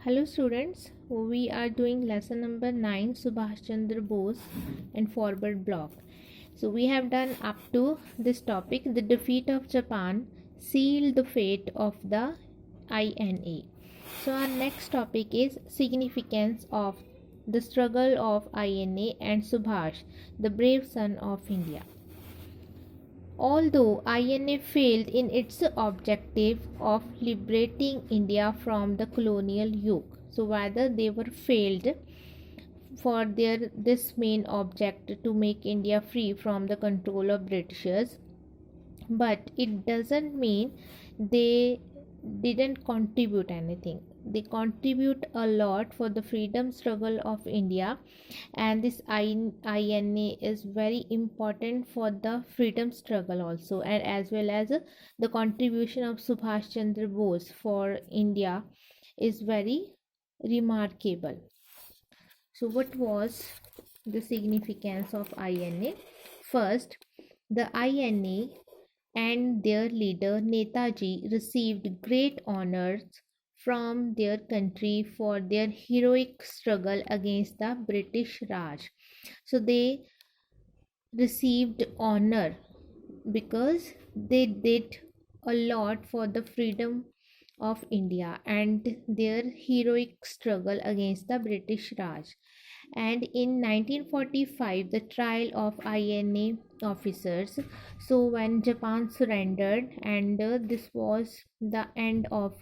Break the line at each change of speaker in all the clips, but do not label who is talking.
Hello students, we are doing lesson number 9 Subhash Chandra Bose and forward block. So we have done up to this topic. The defeat of Japan sealed the fate of the INA. So our next topic is significance of the struggle of INA and Subhash, the brave son of India. Although INA failed in its objective of liberating India from the colonial yoke, so rather they were failed for their this main object to make India free from the control of Britishers, but it doesn't mean they didn't contribute anything. They contribute a lot for the freedom struggle of India, and this INA is very important for the freedom struggle also, and as well as the contribution of Subhash Chandra Bose for India is very remarkable. So what was the significance of INA? First, the INA and their leader Netaji received great honors from their country for their heroic struggle against the British Raj. So they received honor because they did a lot for the freedom of India and their heroic struggle against the British Raj. And in 1945, the trial of INA officers. So when Japan surrendered, and this was the end of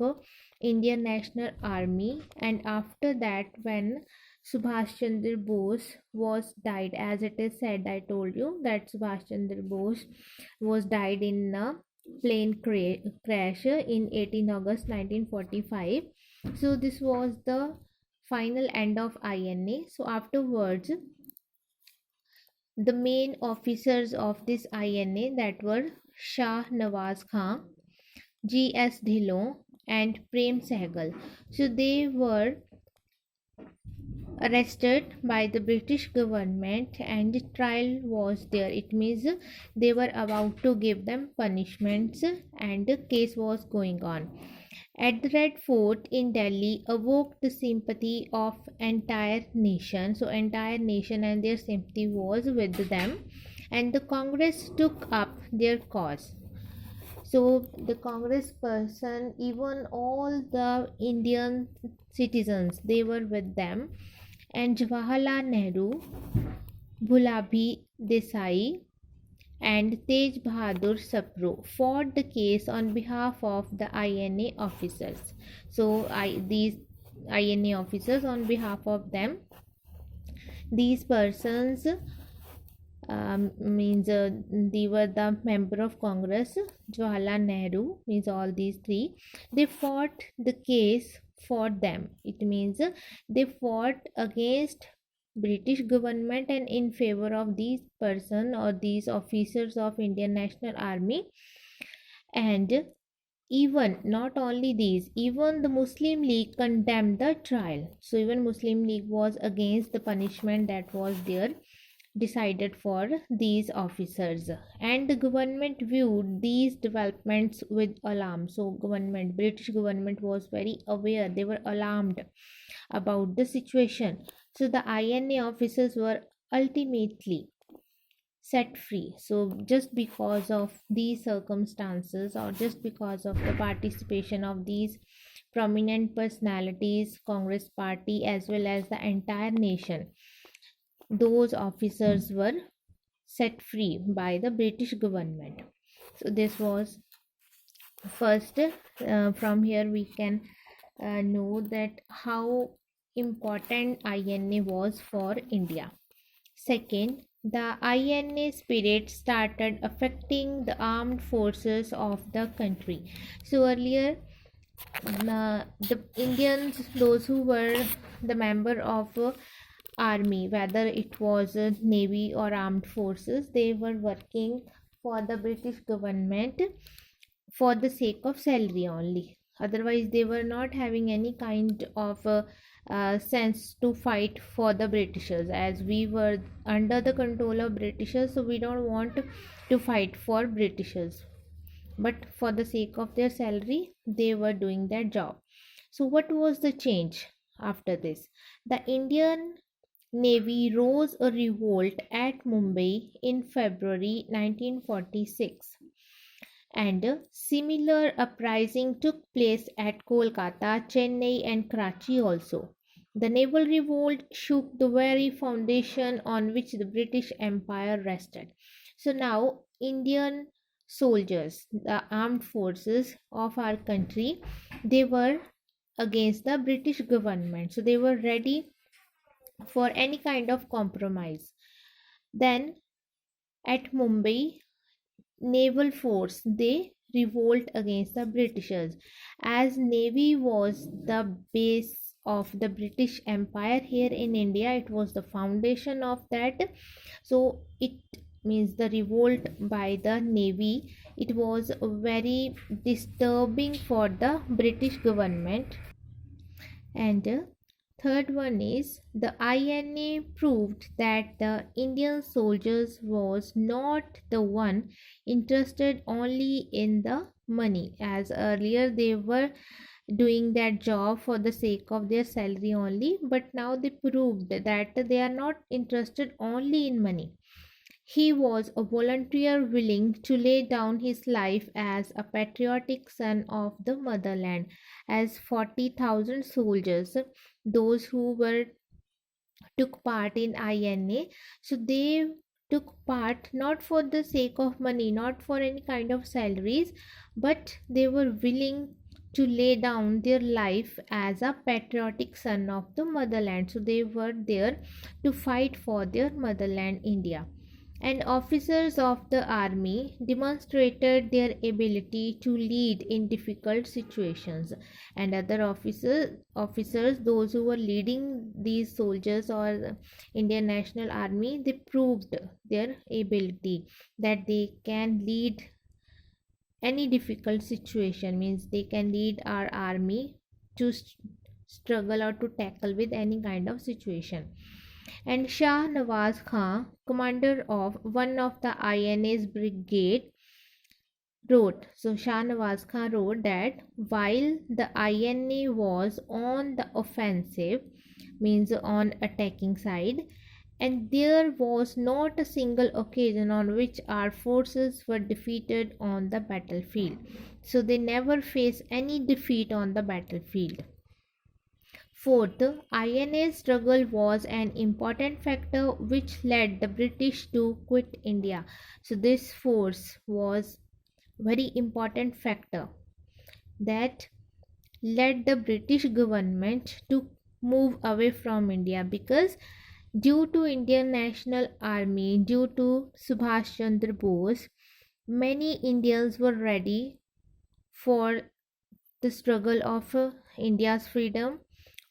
Indian National Army. And after that, when Subhash Chandra Bose was died, as it is said, I told you that Subhash Chandra Bose was died in a plane crash in 18 August 1945. So this was the final end of INA. So afterwards, the main officers of this INA, that were Shah Nawaz Khan, G.S. Dhillon and Prem Sehgal. So they were arrested by the British government and the trial was there. It means they were about to give them punishments and the case was going on. At the Red Fort in Delhi awoke the sympathy of entire nation. So entire nation and their sympathy was with them, and the Congress took up their cause. So the Congress person, even all the Indian citizens, they were with them, and Jawaharlal Nehru, Bhulabhi Desai, and Tej Bahadur Sapro fought the case on behalf of the INA officers. So these INA officers, on behalf of them, these persons means they were the member of Congress, Jawaharlal Nehru, means all these three, they fought the case for them. It means they fought against British government and in favor of these person or these officers of Indian National Army. And even not only these, even the Muslim League condemned the trial. So even Muslim League was against the punishment that was there decided for these officers, and the government viewed these developments with alarm. So British government was very aware, they were alarmed about the situation. So the INA officers were ultimately set free. So just because of these circumstances, or just because of the participation of these prominent personalities, Congress party as well as the entire nation, those officers were set free by the British government. So this was first. From here we can know that how important INA was for India. Second, the INA spirit started affecting the armed forces of the country. So earlier, the Indians, those who were the member of army, whether it was navy or armed forces, they were working for the British government for the sake of salary only. Otherwise they were not having any kind of sense to fight for the Britishers, as we were under the control of Britishers, so we don't want to fight for Britishers, but for the sake of their salary they were doing that job. So what was the change after this? The Indian Navy rose a revolt at Mumbai in February 1946, and a similar uprising took place at Kolkata, Chennai, and Karachi also. The naval revolt shook the very foundation on which the British Empire rested. So now, Indian soldiers, the armed forces of our country, they were against the British government. So they were ready for any kind of compromise. Then at Mumbai, naval force they revolt against the Britishers, as navy was the base of the British Empire here in India. It was the foundation of that. So it means the revolt by the navy, it was very disturbing for the British government. And third one is the INA proved that the Indian soldiers was not the one interested only in the money, as earlier they were doing that job for the sake of their salary only, but now they proved that they are not interested only in money. He was a volunteer willing to lay down his life as a patriotic son of the motherland, as 40,000 soldiers, those who were took part in INA. So they took part not for the sake of money, not for any kind of salaries, but they were willing to lay down their life as a patriotic son of the motherland. So they were there to fight for their motherland, India. And officers of the army demonstrated their ability to lead in difficult situations, and other officers, those who were leading these soldiers or the Indian National Army, they proved their ability that they can lead any difficult situation, means they can lead our army to struggle or to tackle with any kind of situation. And Shah Nawaz Khan, commander of one of the INA's brigade, wrote. So Shah Nawaz Khan wrote that while the INA was on the offensive, means on attacking side, and there was not a single occasion on which our forces were defeated on the battlefield. So they never faced any defeat on the battlefield. Fourth, INA's struggle was an important factor which led the British to quit India. So this force was very important factor that led the British government to move away from India, because due to Indian National Army, due to Subhash Chandra Bose, many Indians were ready for the struggle of India's freedom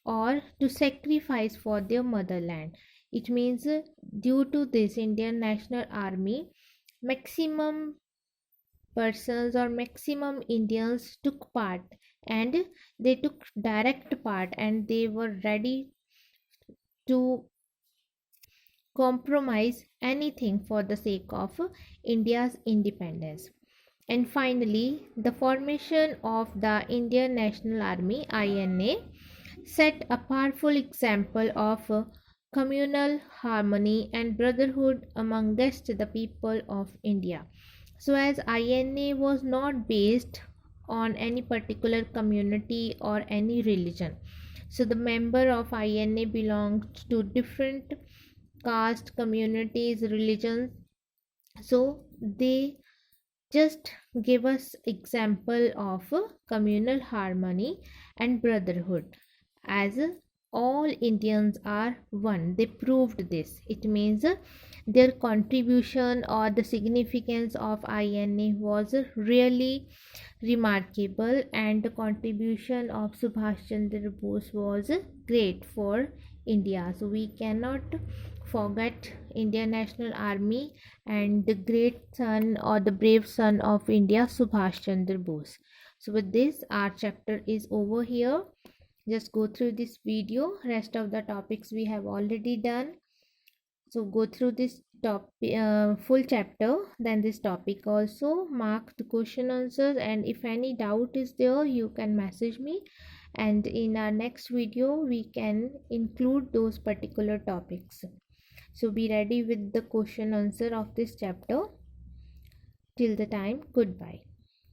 or to sacrifice for their motherland. It means due to this Indian National Army, maximum persons or maximum Indians took part, and they took direct part, and they were ready to compromise anything for the sake of India's independence. And finally, the formation of the Indian National Army INA set a powerful example of communal harmony and brotherhood amongst the people of India. So, as INA was not based on any particular community or any religion, so the member of INA belonged to different caste, communities, religions. So they just give us example of communal harmony and brotherhood, as all Indians are one. They proved this. It means their contribution or the significance of INA was really remarkable, and the contribution of Subhash Chandra Bose was great for India. So we cannot forget Indian National Army and the great son or the brave son of India, Subhash Chandra Bose. So with this, our chapter is over here. Just go through this video. Rest of the topics we have already done. So go through this full chapter, then this topic also, mark the question answers, and if any doubt is there, you can message me and in our next video we can include those particular topics. So be ready with the question answer of this chapter. Till the time, goodbye.